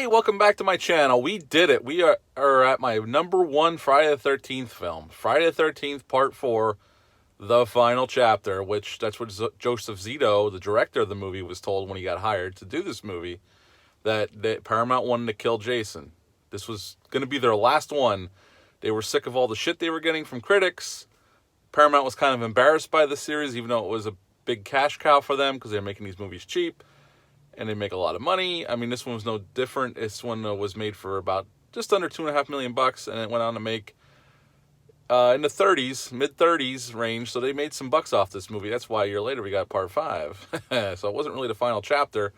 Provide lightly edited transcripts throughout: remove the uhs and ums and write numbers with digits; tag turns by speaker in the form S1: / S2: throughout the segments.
S1: Hey, welcome back to my channel. We did it. We are at my number one Friday the 13th film. Friday the 13th, Part 4, the final chapter, which that's what Joseph Zito, the director of the movie, was told when he got hired to do this movie, that Paramount wanted to kill Jason. This was going to be their last one. They were sick of all the shit they were getting from critics. Paramount was kind of embarrassed by the series, even though it was a big cash cow for them because they were making these movies cheap. And they make a lot of money. I mean, this one was no different. This one was made for about just under $2.5 million, and it went on to make in the 30s, mid 30s range. So they made some bucks off this movie. That's why a year later we got Part 5. So it wasn't really the final chapter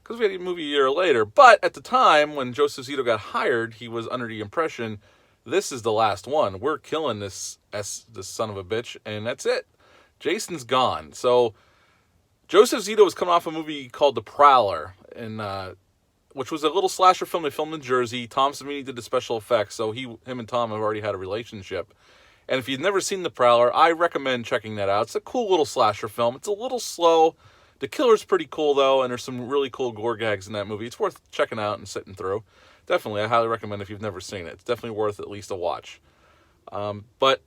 S1: because we had a movie a year later. But at the time when Joseph Zito got hired, he was under the impression this is the last one. We're killing this son of a bitch, and that's it. Jason's gone. So Joseph Zito was coming off a movie called The Prowler, which was a little slasher film they filmed in Jersey. Tom Savini did the special effects, so him and Tom have already had a relationship. And if you've never seen The Prowler, I recommend checking that out. It's a cool little slasher film. It's a little slow. The killer's pretty cool, though, and there's some really cool gore gags in that movie. It's worth checking out and sitting through. Definitely, I highly recommend if you've never seen it. It's definitely worth at least a watch. But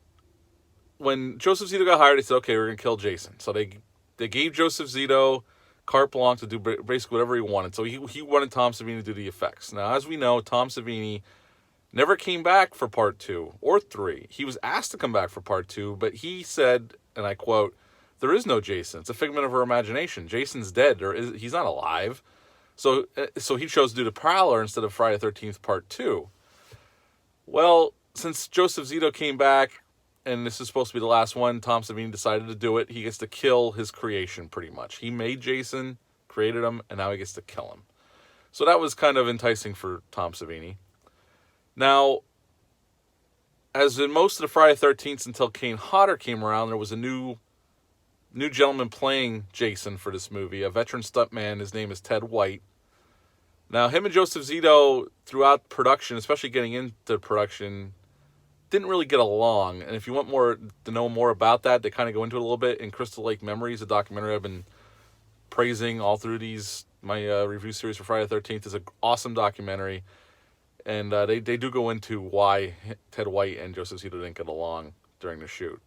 S1: when Joseph Zito got hired, they said, okay, we're going to kill Jason. So they gave Joseph Zito carte blanche to do basically whatever he wanted. So he wanted Tom Savini to do the effects. Now, as we know, Tom Savini never came back for Part 2 or 3. He was asked to come back for Part 2, but he said, and I quote, "There is no Jason. It's a figment of her imagination. Jason's dead. He's not alive." So he chose to do The Prowler instead of Friday the 13th Part 2. Well, since Joseph Zito came back, and this is supposed to be the last one, Tom Savini decided to do it. He gets to kill his creation, pretty much. He made Jason, created him, and now he gets to kill him. So that was kind of enticing for Tom Savini. Now, as in most of the Friday the 13th until Kane Hodder came around, there was a new gentleman playing Jason for this movie, a veteran stuntman. His name is Ted White. Now, him and Joseph Zito, throughout production, especially getting into production, didn't really get along. And if you want to know more about that, they kind of go into it a little bit in Crystal Lake Memories, a documentary I've been praising all through my review series for Friday the 13th. Is an awesome documentary. And they do go into why Ted White and Joseph Zito didn't get along during the shoot.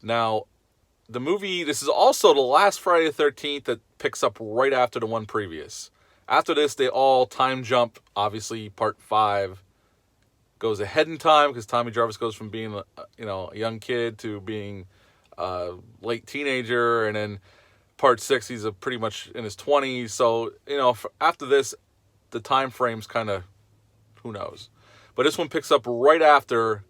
S1: Now, the movie, this is also the last Friday the 13th that picks up right after the one previous. After this, they all time jump. Obviously, Part 5 goes ahead in time because Tommy Jarvis goes from being a young kid to being a late teenager, and then Part 6 he's pretty much in his 20s. So after this, the time frame's kind of who knows. But this one picks up right after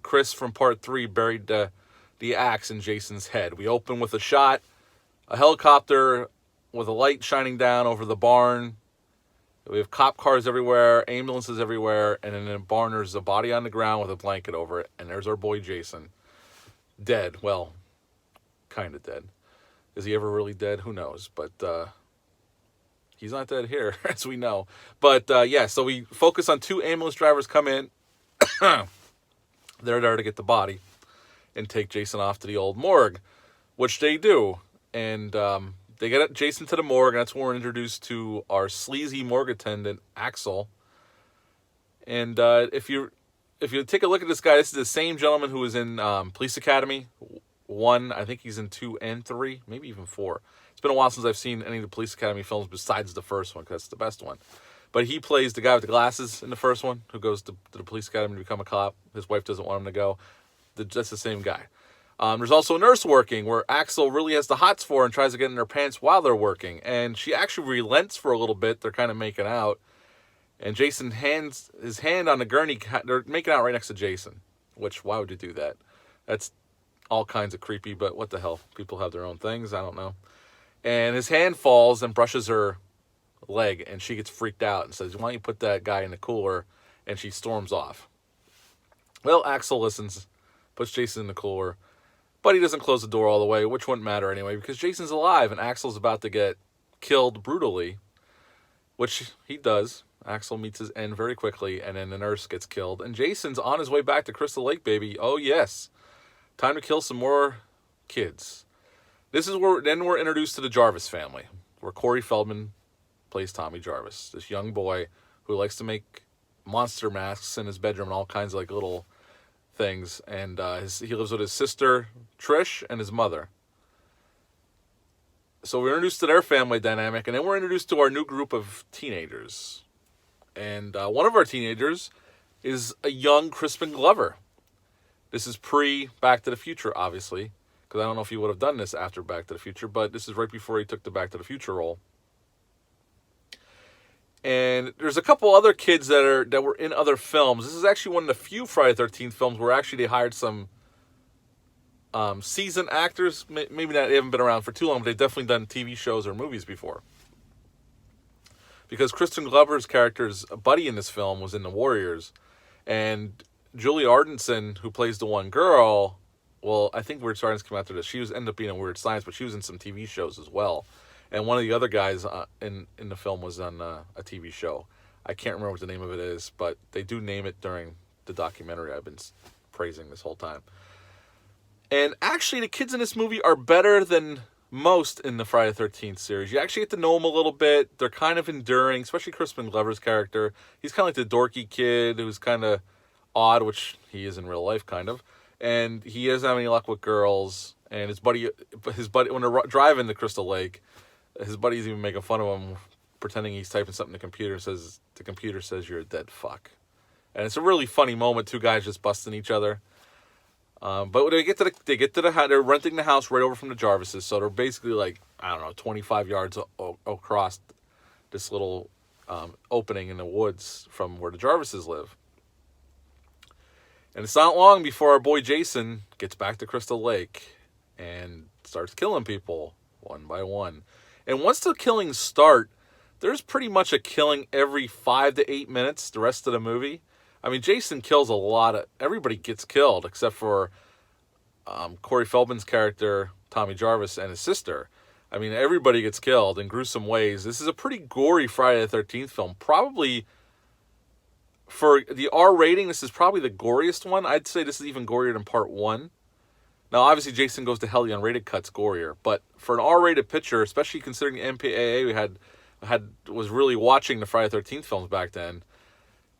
S1: Chris from Part 3 buried the axe in Jason's head. We open with a helicopter with a light shining down over the barn. We have cop cars everywhere, ambulances everywhere, and in the barn there's a body on the ground with a blanket over it, and there's our boy Jason. Dead. Well, kind of dead. Is he ever really dead? Who knows? But he's not dead here, as we know. But so we focus on two ambulance drivers come in. They're there to get the body and take Jason off to the old morgue, which they do. And they get Jason to the morgue, and that's when we're introduced to our sleazy morgue attendant, Axel. And if you take a look at this guy, this is the same gentleman who was in Police Academy 1. I think he's in 2 and 3, maybe even 4. It's been a while since I've seen any of the Police Academy films besides the first one, because it's the best one. But he plays the guy with the glasses in the first one who goes to the Police Academy to become a cop. His wife doesn't want him to go. That's the same guy. There's also a nurse working where Axel really has the hots for her and tries to get in her pants while they're working. And she actually relents for a little bit. They're kind of making out. And Jason hands his hand on the gurney. They're making out right next to Jason. Which, why would you do that? That's all kinds of creepy, but what the hell? People have their own things. I don't know. And his hand falls and brushes her leg. And she gets freaked out and says, "Why don't you put that guy in the cooler?" And she storms off. Well, Axel listens, puts Jason in the cooler, but he doesn't close the door all the way, which wouldn't matter anyway, because Jason's alive and Axel's about to get killed brutally, which he does. Axel meets his end very quickly, and then the nurse gets killed, and Jason's on his way back to Crystal Lake, baby. Oh, yes. Time to kill some more kids. This is where then we're introduced to the Jarvis family, where Corey Feldman plays Tommy Jarvis, this young boy who likes to make monster masks in his bedroom and all kinds of like little things. And he lives with his sister Trish and his mother. So we're introduced to their family dynamic, and then we're introduced to our new group of teenagers. And one of our teenagers is a young Crispin Glover. This is pre Back to the Future, obviously, because I don't know if he would have done this after Back to the Future, but this is right before he took the Back to the Future role. And there's a couple other kids that were in other films. This is actually one of the few Friday the 13th films where actually they hired some seasoned actors. Maybe not, they haven't been around for too long, but they've definitely done TV shows or movies before. Because Crispin Glover's character's buddy in this film was in The Warriors. And Julie Ardenson, who plays the one girl, well, I think Weird Science came after this. She ended up being in Weird Science, but she was in some TV shows as well. And one of the other guys in the film was on a TV show. I can't remember what the name of it is, but they do name it during the documentary I've been praising this whole time. And actually, the kids in this movie are better than most in the Friday the 13th series. You actually get to know them a little bit. They're kind of enduring, especially Crispin Glover's character. He's kind of like the dorky kid who's kind of odd, which he is in real life, kind of. And he doesn't have any luck with girls. And his buddy, when they're driving to Crystal Lake, his buddy's even making fun of him, pretending he's typing something to the computer. The computer says you're a dead fuck. And it's a really funny moment. Two guys just busting each other. But when they get to the house, they're renting the house right over from the Jarvises. So they're basically like, I don't know, 25 yards across this little opening in the woods from where the Jarvises live. And it's not long before our boy Jason gets back to Crystal Lake and starts killing people one by one. And once the killings start, there's pretty much a killing every 5 to 8 minutes the rest of the movie. I mean, Jason kills a lot of... Everybody gets killed except for Corey Feldman's character, Tommy Jarvis, and his sister. I mean, everybody gets killed in gruesome ways. This is a pretty gory Friday the 13th film. Probably, for the R rating, this is probably the goriest one. I'd say this is even gorier than Part 1. Now, obviously, Jason Goes to Hell, the unrated cut's gorier. But for an R-rated picture, especially considering the MPAA was really watching the Friday the 13th films back then,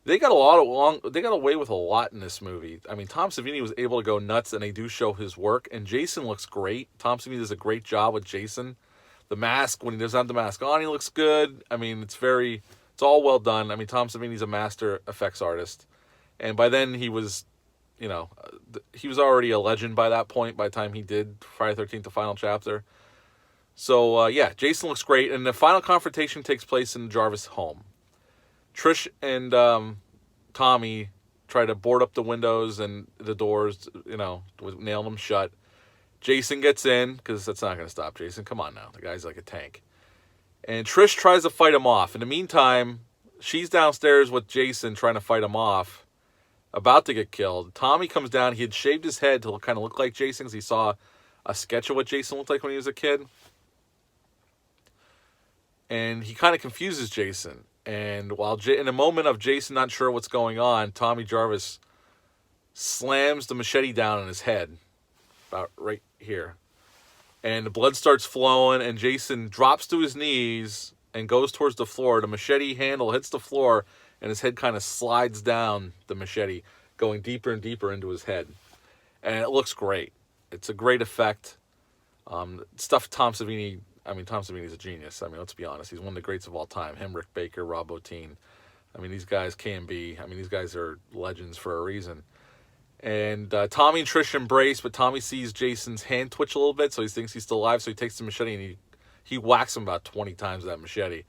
S1: they got away with a lot in this movie. I mean, Tom Savini was able to go nuts, and they do show his work. And Jason looks great. Tom Savini does a great job with Jason. The mask, when he doesn't have the mask on, he looks good. I mean, it's all well done. I mean, Tom Savini's a master effects artist. And by then, he was already a legend by that point, by the time he did Friday the 13th, the final chapter. So, Jason looks great. And the final confrontation takes place in Jarvis' home. Trish and Tommy try to board up the windows and the doors, nail them shut. Jason gets in, because that's not going to stop Jason. Come on now. The guy's like a tank. And Trish tries to fight him off. In the meantime, she's downstairs with Jason trying to fight him off, about to get killed. Tommy comes down. He had shaved his head to kind of look like Jason, because he saw a sketch of what Jason looked like when he was a kid. And he kind of confuses Jason. And while in a moment of Jason not sure what's going on, Tommy Jarvis slams the machete down on his head, about right here. And the blood starts flowing, and Jason drops to his knees and goes towards the floor. The machete handle hits the floor, and his head kind of slides down the machete, going deeper and deeper into his head. And it looks great. It's a great effect. Stuff Tom Savini... I mean, Tom Savini's a genius. I mean, let's be honest. He's one of the greats of all time. Him, Rick Baker, Rob Bottin. I mean, these guys these guys are legends for a reason. And Tommy and Trish embrace, but Tommy sees Jason's hand twitch a little bit, so he thinks he's still alive, so he takes the machete and he whacks him about 20 times with that machete,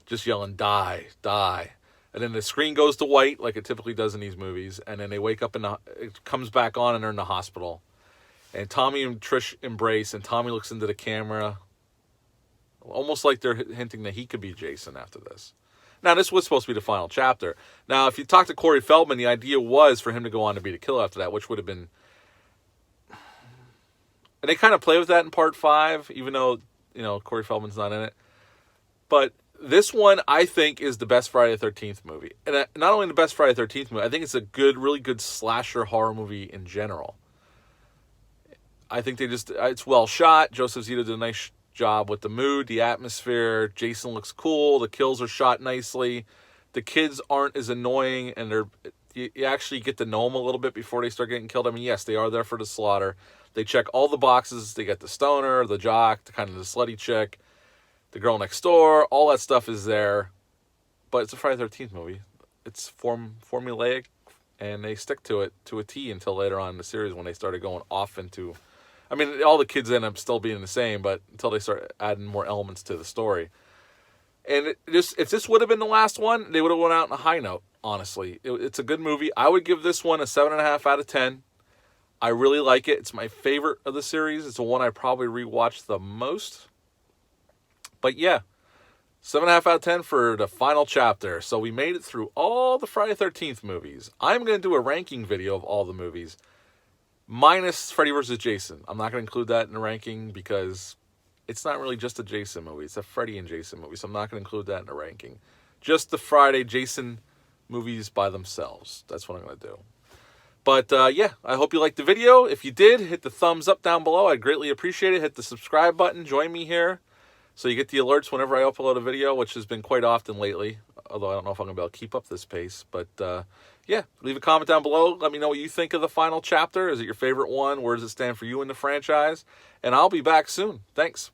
S1: just yelling, "Die, die." And then the screen goes to white, like it typically does in these movies, and then they wake up it comes back on, and they're in the hospital. And Tommy and Trish embrace, and Tommy looks into the camera, almost like they're hinting that he could be Jason after this. Now, this was supposed to be the final chapter. Now, if you talk to Corey Feldman, the idea was for him to go on to be the killer after that, which would have been... And they kind of play with that in Part 5, even though, Corey Feldman's not in it. But this one, I think, is the best Friday the 13th movie. And not only the best Friday the 13th movie, I think it's a really good slasher horror movie in general. I think it's well shot. Joseph Zito did a nice job with the mood, the atmosphere. Jason looks cool. The kills are shot nicely. The kids aren't as annoying, and you actually get to know them a little bit before they start getting killed. I mean, yes, they are there for the slaughter. They check all the boxes. They get the stoner, the jock, the kind of the slutty chick, the girl next door. All that stuff is there. But it's a Friday the 13th movie. It's formulaic, and they stick to it to a T until later on in the series when they started going off into... I mean, all the kids end up still being the same, but until they start adding more elements to the story. And if this would have been the last one, they would have went out on a high note, honestly. It's a good movie. I would give this one a 7.5 out of 10. I really like it. It's my favorite of the series. It's the one I probably rewatched the most. But yeah, 7.5 out of 10 for the final chapter. So we made it through all the Friday the 13th movies. I'm going to do a ranking video of all the movies, minus Freddy vs. Jason. I'm not going to include that in the ranking because it's not really just a Jason movie. It's a Freddy and Jason movie, so I'm not going to include that in the ranking. Just the Friday Jason movies by themselves. That's what I'm going to do. But yeah, I hope you liked the video. If you did, hit the thumbs up down below. I'd greatly appreciate it. Hit the subscribe button. Join me here so you get the alerts whenever I upload a video, which has been quite often lately. Although I don't know if I'm going to be able to keep up this pace. But yeah, leave a comment down below. Let me know what you think of the final chapter. Is it your favorite one? Where does it stand for you in the franchise? And I'll be back soon. Thanks.